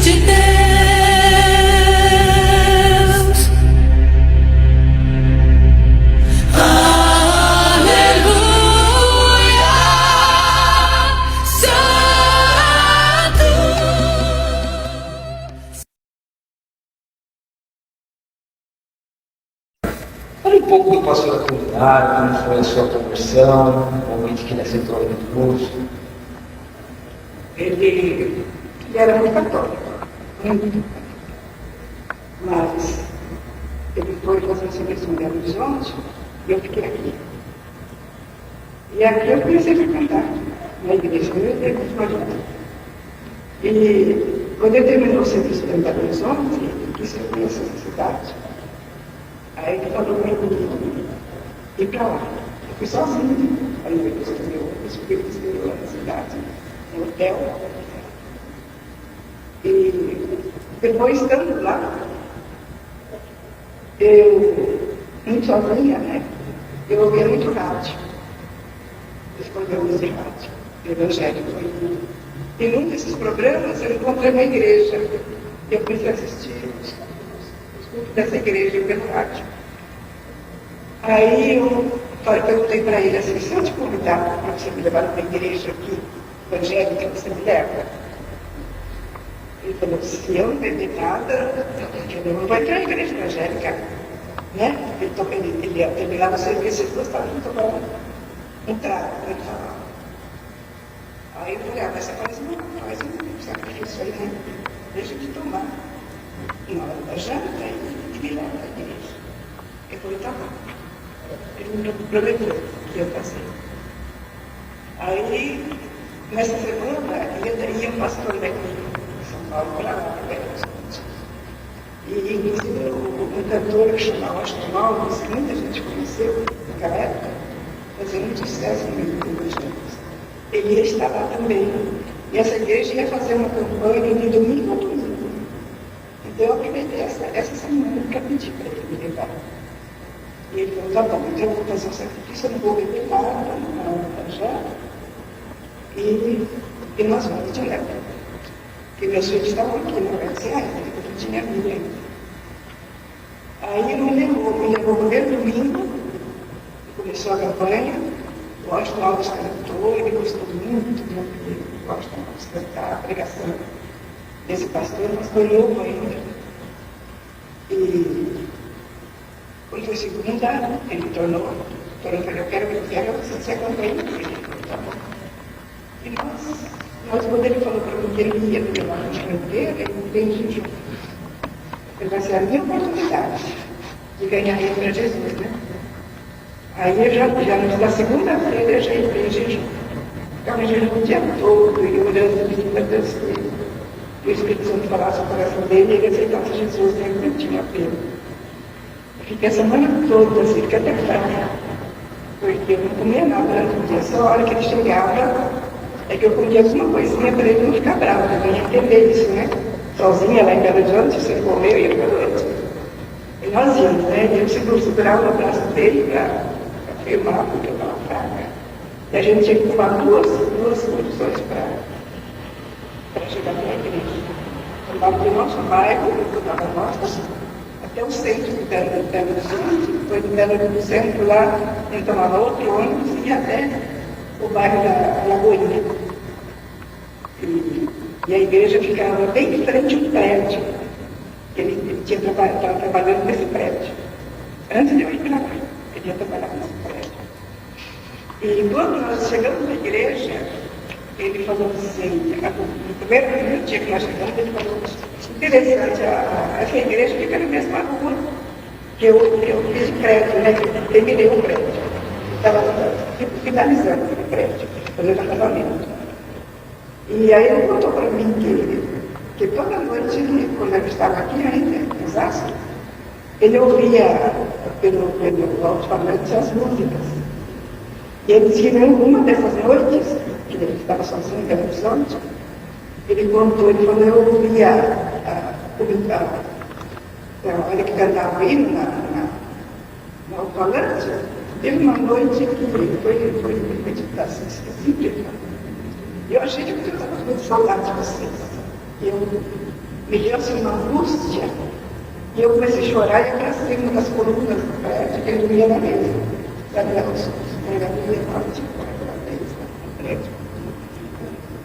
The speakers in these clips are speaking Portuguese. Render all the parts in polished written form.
de Deus. Aleluia, Santo. Fale um pouco do pastor da comunidade, como foi a sua conversão, o momento que ele aceitou o curso. Ele era muito católico, muito. Mas ele foi fazer serviço em Belo Horizonte e eu fiquei aqui. E aqui eu comecei a frequentar na igreja, eu e E quando ele terminou o serviço em Belo Horizonte, ele quis que eu conhecesse essa cidade. Aí ele falou para mim ir para lá. Eu fui sozinho. Aí eu escolhi lá na cidade, no hotel. E depois, estando lá, eu, muito sozinha, né? Eu ouvia muito rádio. Os programas de rádio, evangélico. E num desses programas eu encontrei uma igreja. E eu comecei a assistir os cultos dessa igreja pelo rádio. Aí eu perguntei para ele assim, se eu te convidar para você me levar para uma igreja aqui, evangélica, você me leva? Ele falou, se eu não beber nada, eu não vou entrar na igreja evangélica, né? Ele ia terminar o serviço e gostava de tomar entrar. Aí eu falei, mas você faz um sacrifício aí, né? Deixa de tomar. Na hora da janta, e me leva para a igreja. Eu falei, tá bom. Ele me prometeu que ia fazer. Aí, nessa semana, ia um pastor daqui de São Paulo para lá, para Belo Horizonte. E, inclusive, um cantor que chamava Austin Alves, que muita gente conheceu naquela época, fazia muito sucesso no meio dos evangelhos. Ele ia estar lá também. E essa igreja ia fazer uma campanha de domingo a domingo. Então, eu aproveitei essa semana para pedir para ele me levar. E ele falou, tá bom, então eu vou fazer um sacrifício, eu não vou beber nada, não já. E nós vamos te levar. Porque meus filhos estavam aqui, não vai dizer, eu não tinha vida ainda. Aí ele me levou no primeiro domingo, começou a campanha, o Austin Alves cantou, ele gostou muito de ouvir o Austin Alves cantar a pregação desse pastor novo ainda. E quando foi segunda, ele tornou, eu quero que você acompanhe ele. Tá bom. E nós quando ele falou para mim que ele ia me levar na fronteira, ele me deu jejum. Ele vai ser a minha oportunidade de ganhar ele para Jesus, né? Aí eu já na segunda-feira eu já entrei em jejum. Ficava em jejum o dia todo, e orando, pedindo a Deus que o Espírito Santo falasse no coração dele e ele aceitasse Jesus, né? Que não tinha pena. Fiquei a semana toda, assim, fiquei até fraca, porque eu não comia nada durante o dia, só a hora que ele chegava, é que eu comia alguma coisinha para ele não ficar bravo, eu não ia entender isso, né? Sozinha lá em Belo Horizonte, se ele comeu, eu ia ficar doente. E nós íamos, né? E eu segurava no braço dele para afirmar, porque eu estava fraca. E a gente tinha que tomar duas condições para chegar até a igreja. Eu estava no nosso bairro, eu estava nossa, até o centro de Belo Horizonte, depois do Belo Centro lá, ele tomava outro ônibus e ia até o bairro da Lagoinha. E a igreja ficava bem em frente ao prédio. Ele estava trabalhando nesse prédio. Antes de eu ir para lá, ele ia trabalhar nesse prédio. E quando nós chegamos na igreja, ele falou assim, no primeiro dia que nós chegamos, ele falou, interessante, essa igreja fica na mesma rua que eu fiz o prédio, né? Eu terminei o prédio. Estava finalizando o prédio, fazendo acabamento. E aí ele contou para mim que toda noite, quando eu estava aqui ainda, em Osasco, ele ouvia pelo alto-falante as músicas. E ele disse que uma dessas noites, que ele estava sozinho em Belo Horizonte, ele contou, ele falou, eu ouvia a hora que cantava o hino no alto-falante. Teve uma noite que foi meditação, esqueci. E eu achei que eu estava com muita saudade de vocês. me deu assim uma angústia, e eu comecei a chorar e abracei uma das colunas do prédio, que ele dormia na mesa. Sabe, os pregadores estavam de prédio.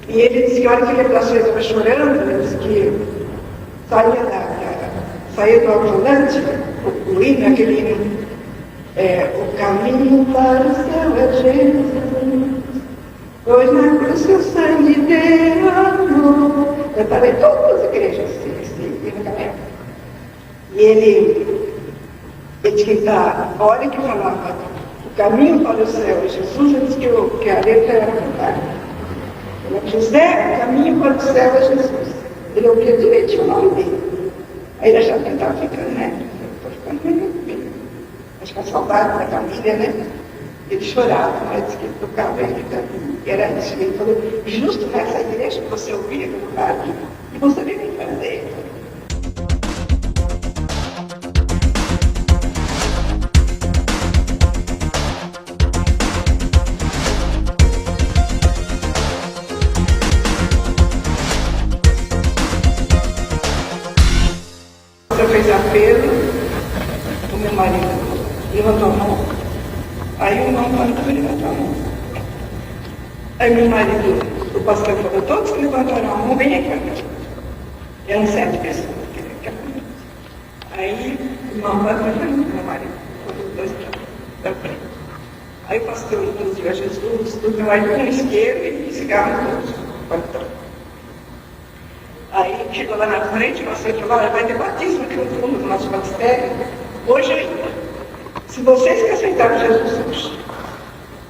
E ele disse que a hora que ele abraçou e estava chorando, ele disse que saía do alto-falante, o hino, aquele hino, o caminho para o céu é Jesus, pois na cruz seu sangue derramou. Eu estava em todas as igrejas, esse hino caminho. E ele disse que a hora que falava o caminho para o céu é Jesus, ele disse que a letra era cantada. José, o caminho para o céu é Jesus. Ele ouvia direitinho o nome dele. Aí ele achava que ele estava ficando, né? Estou ficando meio. Acho que a saudade da família, né? Ele chorava, mas disse que ele tocava ele caminho. Era isso. Ele falou, justo nessa igreja que você ouvia no rádio, e você veio me fazer. Fez apelo, o meu marido levantou a mão, aí o irmão também levantou a mão. Aí meu marido, o pastor falou, todos que levantaram a mão, vem aqui. Eram 7 pessoas que acolheram. Aí o irmão falou, meu marido, os dois da frente. Aí o pastor introduziu a Jesus, do meu marido com esquerdo e cigarro no bolso. Aí chegou lá na frente, o pastor falou, olha, vai ter batismo aqui no fundo do nosso ministério, hoje ainda. Se vocês que aceitaram Jesus hoje,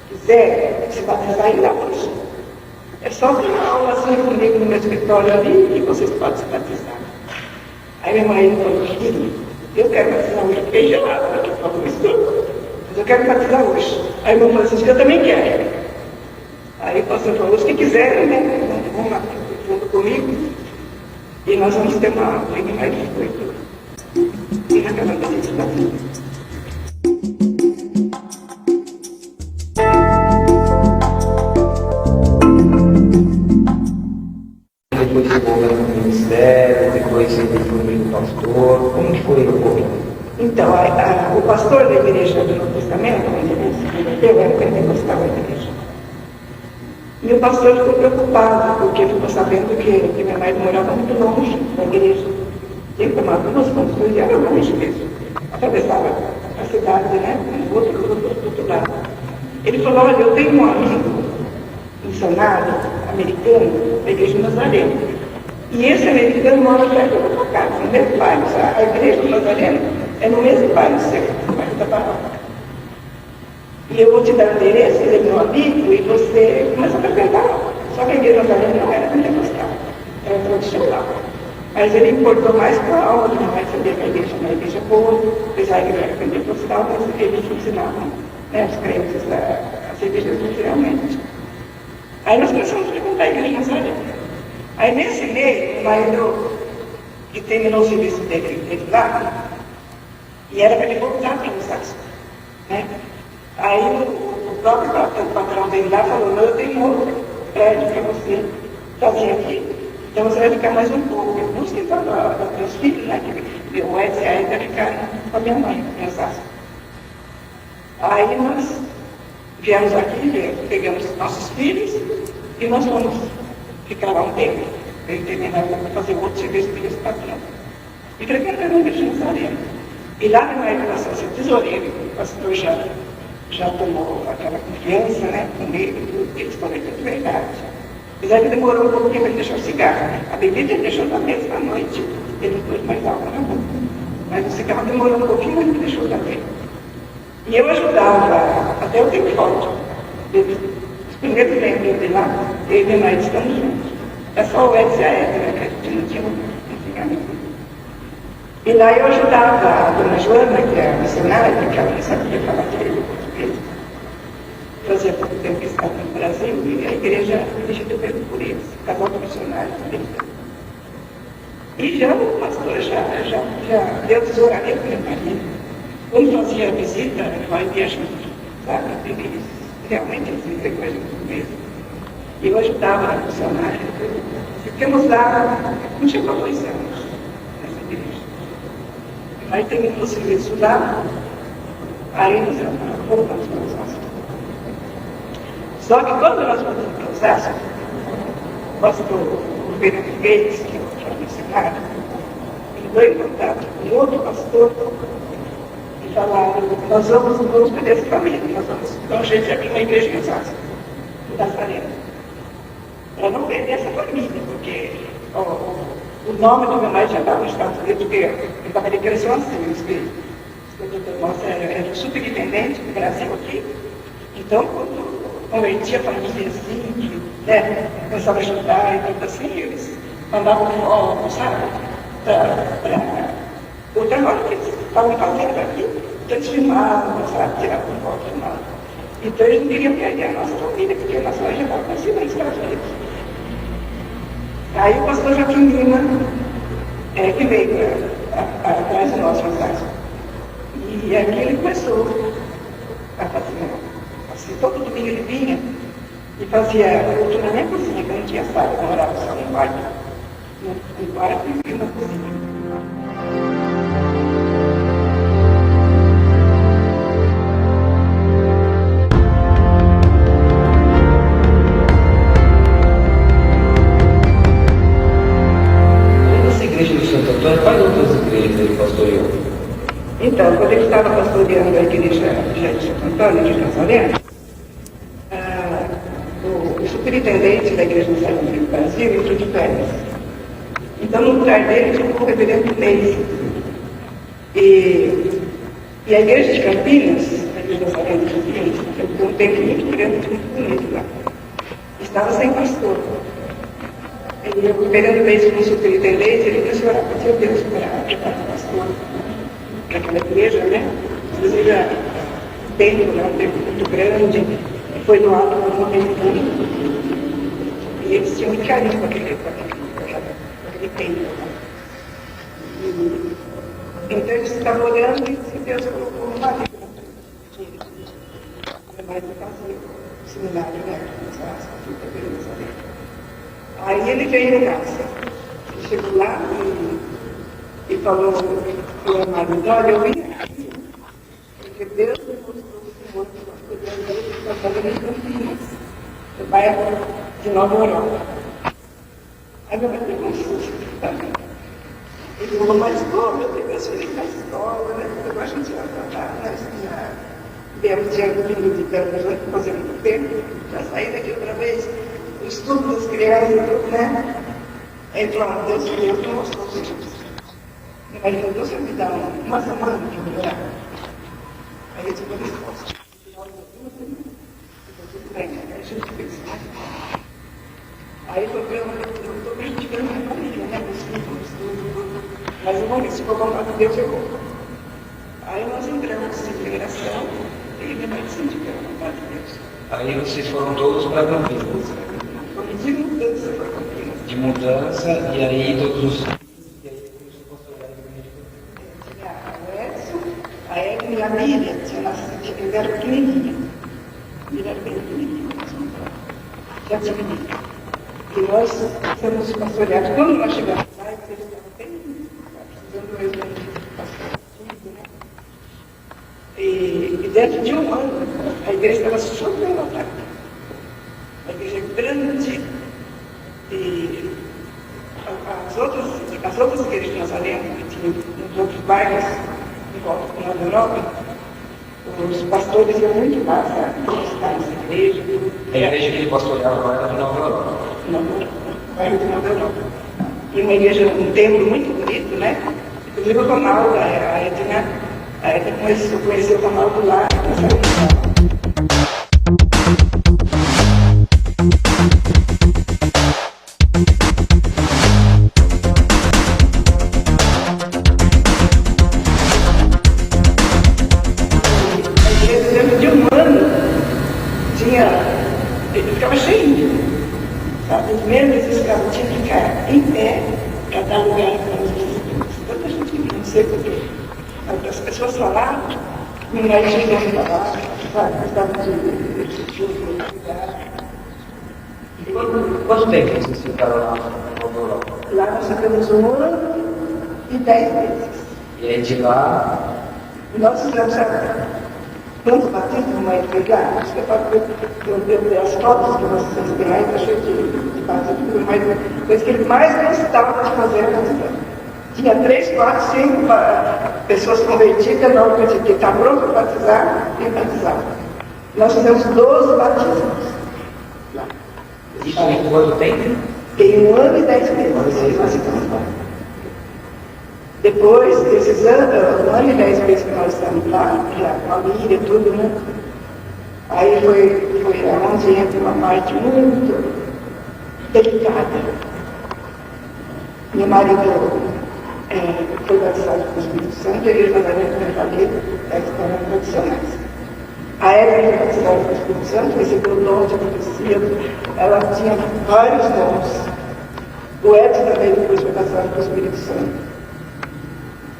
quiserem se batizar ainda hoje, é só ter uma aulazinha comigo no meu escritório ali e vocês podem se batizar. Aí meu marido falou, querido, eu quero batizar hoje, fiquei gelado, porque falou isso, mas eu quero batizar hoje. Aí meu irmão falou, eu também quero. Aí o pastor falou, os que quiserem, né, vão lá junto comigo. E nós vamos ter uma reunião de 8 e na casa da gente da vida. Depois chegou no ministério, depois ele foi no pastor. Como que foi o povo? Então, o pastor da igreja do Novo Testamento, onde ele se converteu, era pentecostal da igreja. E o pastor ficou preocupado, porque ficou sabendo que meu marido morava muito longe da igreja. Tinha que tomar 2 conduções e era longe mesmo. Atravessava a cidade, né? Do outro lado. Ele falou, olha, eu tenho um amigo missionário americano da igreja de Nazareno. E esse americano mora perto da sua casa, no mesmo bairro. A igreja do Nazareno é no mesmo bairro seu, no bairro da Barroca. E eu vou te dar o endereço, ele é meu amigo, e você começa a frequentar. Só que a igreja Nazareno não era pentecostal, era tradicional. Mas ele importou mais para a aula, não vai saber que a igreja não é igreja boa, apesar que ele era pentecostal, mas eles ensinavam, né, os crentes a servir Jesus realmente. Aí nós começamos a frequentar a igreja Nazareno. Aí nesse meio, o marido que terminou o serviço dele lá, e era para ele voltar para os Estados Unidos, né? Aí o próprio patrão dele lá falou, não, eu tenho um outro prédio para você fazer aqui, então você vai ficar mais um pouco. Eu busco então dos meus filhos, né, que o Edson ainda ficar com a minha mãe, em Osasco. Aí nós viemos aqui, pegamos nossos filhos e nós fomos ficar lá um tempo. Ele terminar para fazer outro serviço para esse patrão. E frequentando a igreja de Nazareno. E lá na minha relação, ser tesoureiro, o pastor já tomou aquela confiança, né, com ele, eles foram de verdade. Apesar que demorou um pouquinho para ele deixar o cigarro. A bebida ele deixou na mesma noite, ele pôs mais álcool na boca. Mas o cigarro demorou um pouquinho, mas ele deixou também. E eu ajudava, até eu tenho foto. Os primeiros membros de lá, eu e meu marido estamos juntos. É só o Edson e a Edna, que a gente não tinha antigamente. E lá eu ajudava a dona Joana, que é a missionária, porque ela não sabia falar direito português. Fazia pouco tempo que estava no Brasil e a igreja dirigiu pelo por eles, casal com missionários americanos. E já o pastor já deu tesouramento para meu marido. Quando fazia a visita, vai viajando, sabe? Eles realmente eles entregam a gente mesmo. E eu ajudava a funcionária. Ficamos lá, não chegou a 2 anos nessa igreja. Aí terminou o serviço lá, aí nós voltamos para Osasco. Só que quando nós voltamos para Osasco, o pastor, o Fernando Gates, que é o missionário, entrou em contato com outro pastor e falaram: nós vamos perder essa família, nós vamos dar um jeito de abrir uma igreja em Osasco, no Nazareno, para não perder essa família, porque o nome do meu marido já estava nos Estados Unidos, porque ele estava de crescendo assim, o espírito. Nossa, era o superintendente do Brasil aqui. Então, quando convertia a família assim, que, né, começava a ajudar e tudo assim, eles mandavam foto, sabe, para o trabalho que eles estavam fazendo aqui. Então, eles filmavam, sabe, tiravam foto, filmavam. Então, eles não queriam perder a nossa família, porque a nossa família já estava conhecida nos Estados Unidos. Aí o pastor Joaquim Lima, que veio atrás de nós, fantástico. E aqui ele começou a fazer, assim, todo domingo ele vinha e fazia cultura na minha cozinha, que eu não tinha sala, eu morava só no quarto. No quarto e na cozinha. Quais outras igrejas ele pastoreou? Então, quando ele estava pastoreando a igreja de Santo Antônio de Nazaré, o superintendente da igreja Nazaré do Brasil entrou de férias. Então, no lugar dele ficou o reverendo Neis. E a igreja de Campinas, a igreja Nazaré de Campinas, tem um templo muito grande, muito bonito lá, estava sem pastor. E o reverendo Neis, como superintendente, ele disse: orar para Deus para o pastor, para aquela igreja, né? Inclusive, o templo é um templo muito grande, foi doado por um americano. E eles tinham muito carinho com aquele templo. Então, eles estavam olhando e Deus colocou uma vida para fazer o seminário, né? Aí ele veio em casa. Ele chegou lá e falou para o marido: olha, eu vim aqui, porque Deus me mostrou o Senhor que nós podemos ver que está fazendo em Campinas, no bairro de Nova Europa. Aí meu marido pegou um susto também. Ele falou: mas como eu tenho filhos na escola, né? Eu acho que tinha tratado, né? Já viemos de vindo de Belo Horizonte fazer muito tempo, já saí daqui outra vez. O estudo das crianças, né? Entrou lá, Deus não mostrou os filhos. Aí ele falou: Deus vai me dar uma semana para melhorar. Aí ele ficou disposto. Ficou tudo bem, aí a gente fez. Aí eu estou prejudicando a minha família, né? Meus filhos, tudo. Mas eu vou ver se for vontade de Deus, eu vou. Aí nós entramos em integração e minha mãe se indicou a vontade de Deus. Aí vocês foram todos para Campinas. De mudança para Campinas. De mudança, e aí todos os. A Edna e a Miriam tinham nascido, eles eram pequenininhas. A Miriam era bem pequenininha, já tinha menina. E nós fomos pastoreados. Quando nós chegamos lá, eles estavam bem precisando mesmo de pastor, né? E dentro de um ano, a igreja estava super lotada. A igreja é grande. E as outras igrejas de Nazaré, que tinham nos outros bairros, em volta da Nova Europa, os pastores iam muito lá, sabe? Visitar essa igreja. A igreja que ele pastoreava lá era de Nova Europa. Bairro de Nova Europa. E uma igreja, um templo muito bonito, né? Inclusive o Ronaldo, a Edna conheceu o Ronaldo lá nessa igreja. Ficava cheio, sabe? Os membros escravos tinham que ficar em pé para dar lugar para os visitantes. Tanta gente que não sei porquê. As pessoas falavam, meu marido chegou a falar, sabe? Estava de cuidar. Quanto tempo vocês ficaram lá na Europa? Lá nós ficamos 1 ano e 10 meses. E aí de lá, Nós fizemos tanto batismo, mas legal, acho que eu as fotos que vocês têm aí, eu achei de batismo, mas a coisa que ele mais gostava de fazer era batismo. Tinha 3, 4, 5 pessoas convertidas na hora que está pronto para batizar e batizar. Nós fizemos 12 batismos lá. isso em quanto tempo? Tem 1 ano e 10 meses. Nós ficamos lá. Depois desses anos, 1 ano e 10 meses que nós estamos lá, já com a família, tudo, né? Aí foi onde entra uma parte muito delicada. Meu marido foi batizado com o Espírito Santo, ele trabalhando com a família, eram tradicionais. A Eva foi batizada com o Espírito Santo, recebeu o dom de profecia, ela tinha vários dons. O Edson também depois foi batizado com o Espírito Santo.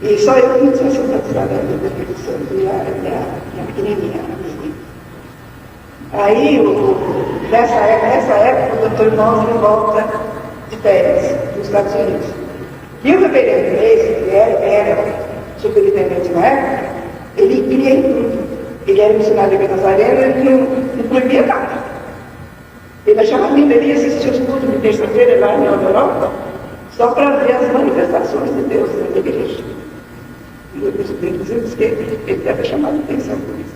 E só eu que não tinha sido batizada ainda com o Espírito Santo, e a pequenininha, a vizinha. Aí, nessa época, o doutor Mosler volta de férias dos Estados Unidos. E o reverendo Reis, que era superintendente na época, ele queria ir tudo. Ele era missionário de Nazareno, ele não proibia nada. Ele achava lindo, ele ia assistir os cultos de terça-feira lá na Europa, só para ver as manifestações de Deus na igreja. E os Espíritos diz que ele deve chamar a atenção por isso.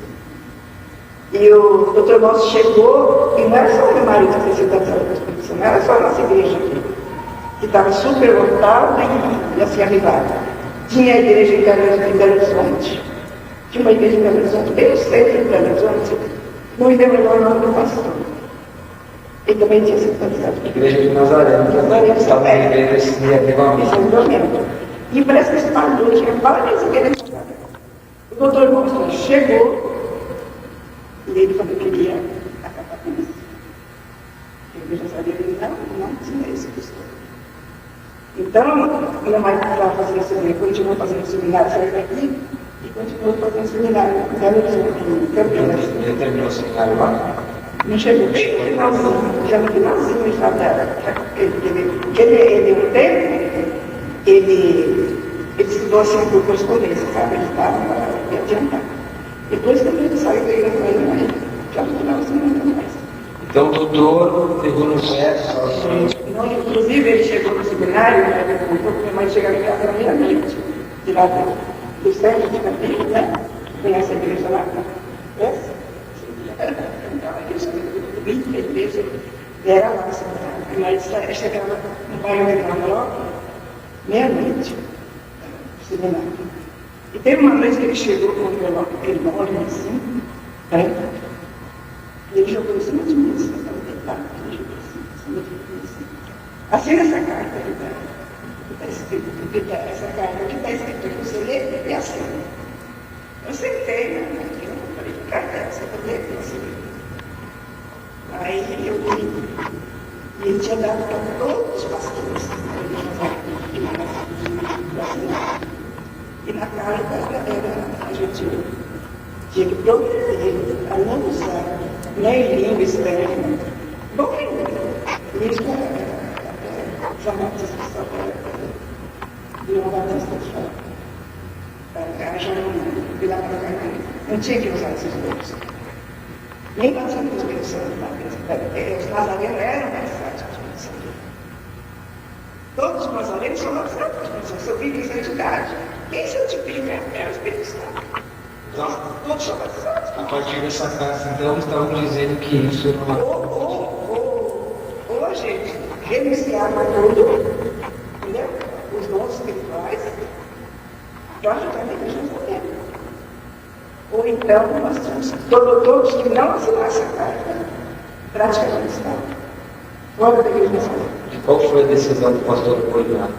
E o doutor Nosso chegou, e não era só o meu marido que tinha sido batizado com o Espírito Santo, não era só a nossa igreja aqui, que estava super lotada e assim arribada. Tinha a igreja em Belo Horizonte. Tinha uma igreja em Belo Horizonte, bem no centro de Belo Horizonte, não me lembro agora o nome do pastor. Ele também tinha sido batizado. Igreja de Nazaré, que estava vivendo esse avivamento. E parece que esse pastor tinha várias igrejas. O doutor Monstro chegou e ele falou que queria acabar com isso. A igreja sabia que ele não tinha esse costume. Então, meu marido estava fazendo seminário, continuou fazendo seminário, saiu daqui e continuou fazendo seminário em Belo Horizonte, em Campinas. Ele terminou o seminário lá? Não chegou bem no finalzinho, já no finalzinho já ele um tempo, ele estudou assim por correspondência, sabe? Ele estava para adiantar. Depois que ele saiu da igreja, mas já no finalzinho não mais. Então o doutor pegou no pé sozinho. Inclusive ele chegou no seminário, né? Ele contou que minha mãe chegava em casa na meia-noite, de lá do centro de Campinas, né? Tem essa igreja lá, essa? A igreja era lá, mas chegava no bairro de Nova, meia-noite, seminário. E teve uma noite que ele chegou com o envelope enorme assim, branco, e ele jogou em cima de mim, assim, estava deitado, ele jogou assim, em cima de mim, assim. Assina essa carta que está escrito, essa carta que está escrito, que você lê e assina. Eu sentei, né? Eu falei, que carta é essa? Eu ler e assinei. Aí eu vi, e ele tinha dado para todos os pastores e na carta a gente tinha que prometer a não usar nem língua externa, bom língua, isso João Batista João Batista não tinha que usar esses dois. Nem passando com os Espírito Santo, os nazarenos eram batizados com o Espírito Santo. Todos os nazarenos são batizados com o Espírito Santo. Seu filho em santidade. Quem santifica é o Espírito Santo. Então, todos são batizados. A partir dessa carta, então, estamos dizendo que isso não é. Ou a gente renunciar a tudo, entendeu? Os dons espirituais, para ajudar a igreja a poder. Ou então, nós temos todos que não assinassem a carta, praticamente estavam fora da igreja nacional. E qual foi a decisão do pastor Polinar?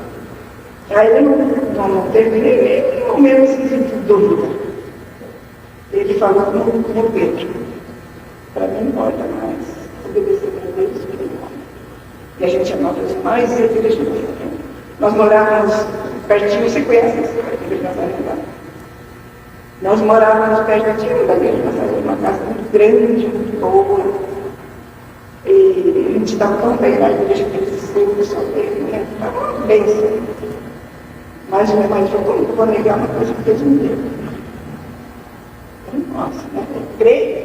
Aí ele não teve nem o mesmo sentido de dúvida. Ele falou com o Pedro, para mim não importa mais obedecer para Deus e para ele. E a gente amava os mais e a igreja nacional. Nós morávamos pertinho, você conhece a igreja nacional? Nós morávamos pertinho da igreja, uma casa muito grande, muito boa. E gente estava tão bem na igreja que eles sempre solteiros, né? Estava bem sempre. Mas minha mãe falou, eu vou negar uma coisa que Deus me deu. Eu falei, nossa, né? Eu creio,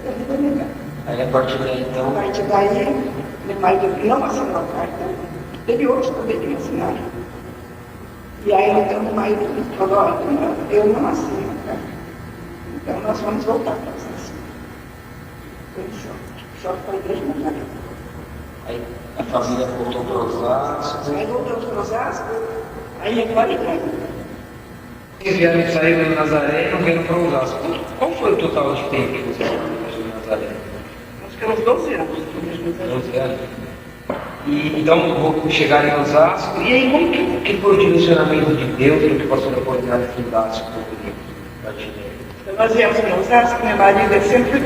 eu não vou negar. Aí a partir daí, A então, partir daí, meu pai não assinou a carta, teve outros também que assinaram. E aí então o marido falou, olha, eu não assino a carta. Então nós vamos voltar para essa assinatura. Foi um choque para a igreja na casa. aí a família voltou para Osasco. Aí voltamos para Osasco, aí agora vai. Vocês vieram sair de Nazaré e não vieram para Osasco. Qual foi o total de tempo que vocês ficaram em Nazaré? Nós ficamos 12 anos. 12 anos. E então chegaram em Osasco. E aí, como que foi o direcionamento de Deus para que o pastor Apolinário fundasse o povo brasileiro? Então, nós viemos para Osasco, meu marido sempre foi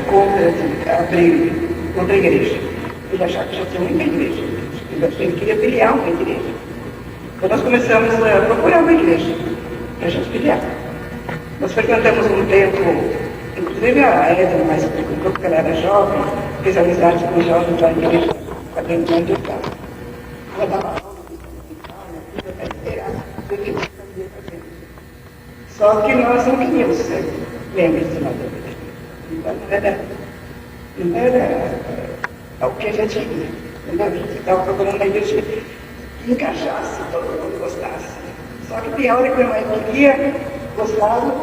contra a igreja. Ele achava que já tinha muita igreja. Ele queria filiar uma igreja. Então nós começamos a procurar uma igreja para a gente filiar. Nós frequentamos um tempo, inclusive a Edna, mas enquanto ela era jovem, fez amizade com os jovens da igreja, com a dentro onde eu estava. Ela dava aula, para esperar, o que Deus fazia para a gente. Só que nós não queríamos ser membros de uma igreja. Então não era o que a gente queria. Entendeu? A gente estava procurando uma igreja que encaixasse, todo mundo gostasse. Só que tem hora que meu marido queria, gostava,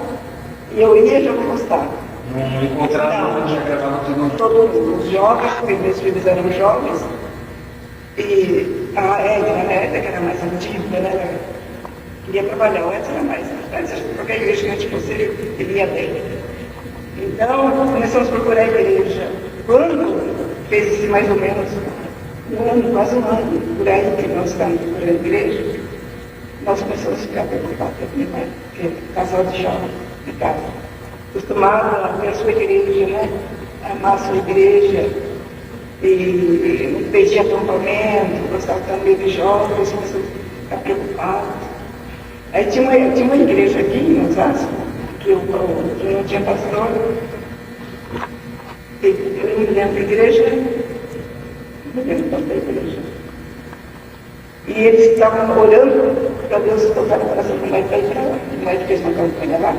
e eu ia e já não gostava. Não encontrava onde agradava todo mundo. Todo mundo, os jovens, porque meus filhos eram jovens, e a Edna, que era mais antiga, né? Queria trabalhar, o Edson era mais. Qualquer igreja que a gente fosse, ele ia bem. Então, começamos a procurar a igreja. Quando fez mais ou menos um ano, quase um ano, por aí que nós estávamos procurando a igreja, nós começamos a ficar preocupados, porque casal de jovens de casa, acostumado a ter a sua igreja, né? Amar a sua igreja, e não pedir acampamento, gostava também de jovens, começou a ficar preocupado. Aí tinha uma igreja aqui em Osasco, que não tinha pastor. Eu me lembro da igreja, não me lembro tanto da igreja. E eles estavam orando para Deus tocar o coração do marido para ir para lá. O marido fez uma campanha lá.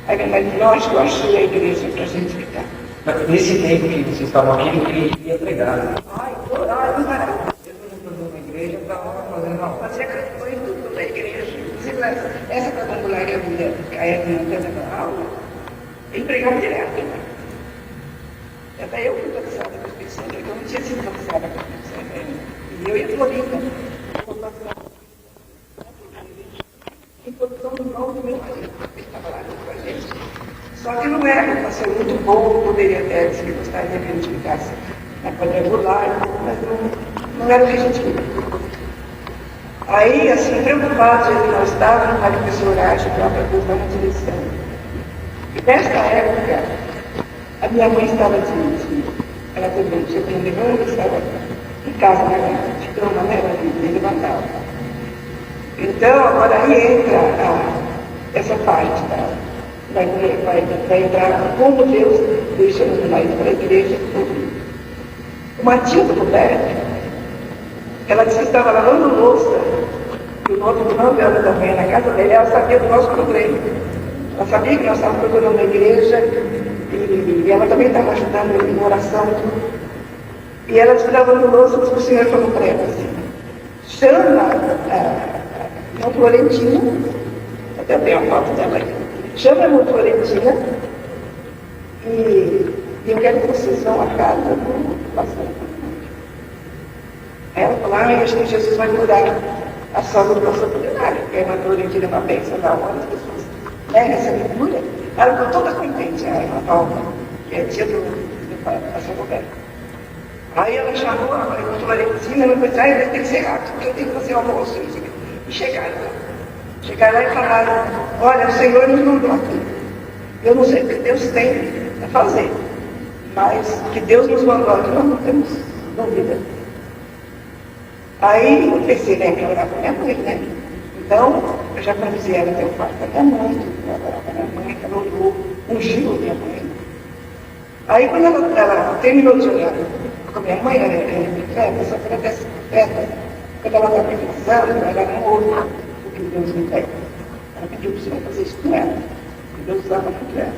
Aí meu marido falou, acho que eu achei a igreja para a gente ficar. Mas nesse tempo que vocês estavam aqui, ele ia pregar, né? Ai, não parava. Eu fui numa igreja, fazia campanha tudo da igreja. Inclusive, essa quadrangular que a Edna teve na aula, ele pregava direto. Né? Até eu fui batizada com o Espírito Santo, eu não tinha sido batizada com o Espírito Santo. E eu ia Florinda. Em produção do irmão do meu marido, que estava lá com a gente. Só que não era um pastor muito bom, poderia até, se ele gostaria que a gente ficasse na quadrangular, mas não era o que a gente queria. Aí, assim, preocupados onde nós estávamos, a começou a orar, para Deus dar uma direção. E nesta época, a minha mãe estava doente. Ela também tinha levado, estava em casa, de cama, né? Ela levantava. Então, agora aí entra essa parte vai entrar como Deus deixa nos mais para a igreja. Uma tia do Roberto, ela disse que estava lavando louça, e o nosso de 9 anos da manhã na casa dele, ela sabia do nosso problema. Ela sabia que nós estávamos procurando uma igreja, e ela também estava ajudando em oração. E ela disse que lavando louça, o Senhor falou para ela assim, chama a Florentina, até tem uma foto dela aí, chama a Florentina, e eu quero que vocês vão à casa do pastor. Ela falou, acho que Jesus vai mudar a sogra do pastor Apolinário, porque a irmã Florentina é uma bênção da hora, as pessoas, né, essa figura. Ela ficou toda contente, a irmã Paula, que é tia do pastor Roberto. Aí ela chamou a irmã Florentina, ela falou, vai ter que ser rápido, porque eu tenho que fazer almoço. E chegaram lá e falaram, olha, o Senhor nos mandou aqui. Eu não sei o que Deus tem a fazer, mas que Deus nos mandou aqui, nós não temos dúvida. Aí eu pensei, né, que orar com minha mãe, né? Então, eu já conduzi ela até o quarto da minha mãe, ela orava com a minha mãe, ela orou, ungiu a minha mãe. Aí quando ela terminou de orar com a minha mãe, feta, só que ela dessa feta, quando ela está precisando, ela não ouve o que Deus me pede. Ela pediu para o Senhor fazer isso com ela, e Deus usava muito ela.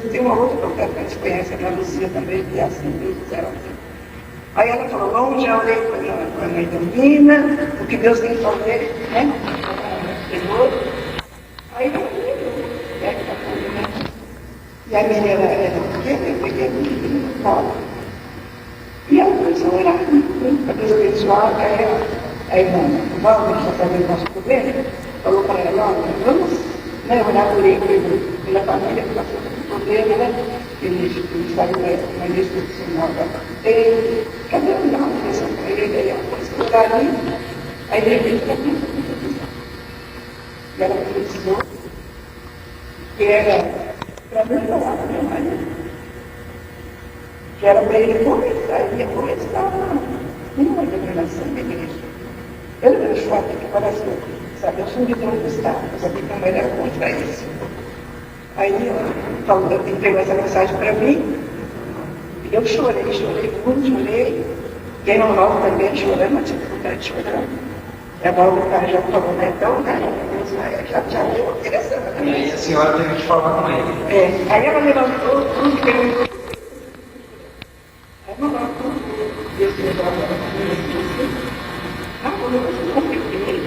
E tem uma outra profeta que a gente conhece, a Lucia também, que é assim, Deus usava assim. Aí ela falou, bom, já orei com a mãe da menina, o que Deus tem que fazer, né? Aí eu e a menina era pequena, eu peguei a menina no colo. E ela começou a orar, para Deus abençoar, a irmã, o Valdo, que está sabendo o nosso problema, falou para ela, olha, vamos orar por ele, pela família que passou por problema, né? Ele saiu na lista institucional da dele, cadê eu dar uma atenção para ele? Aí ela começou a orar ali, aí de repente ela começou a confusão. E ela precisou, que era para mim falar com meu marido, que era para ele começar uma determinação da igreja. Ele me deixou aqui que parece, sabe, eu sou de onde está, eu sabia que a mãe era contra isso. Aí ela entregou essa mensagem para mim, e eu chorei muito, chorei. E aí não volta também chorando, mas tinha vontade de chorar. E a Valda já falou, né? Então, né? Já deu direção. E aí a senhora teve que falar com ele. Aí ela levantou tudo, perguntou. Aí ela levantou tudo. Deus me levou a quando eu compliquei.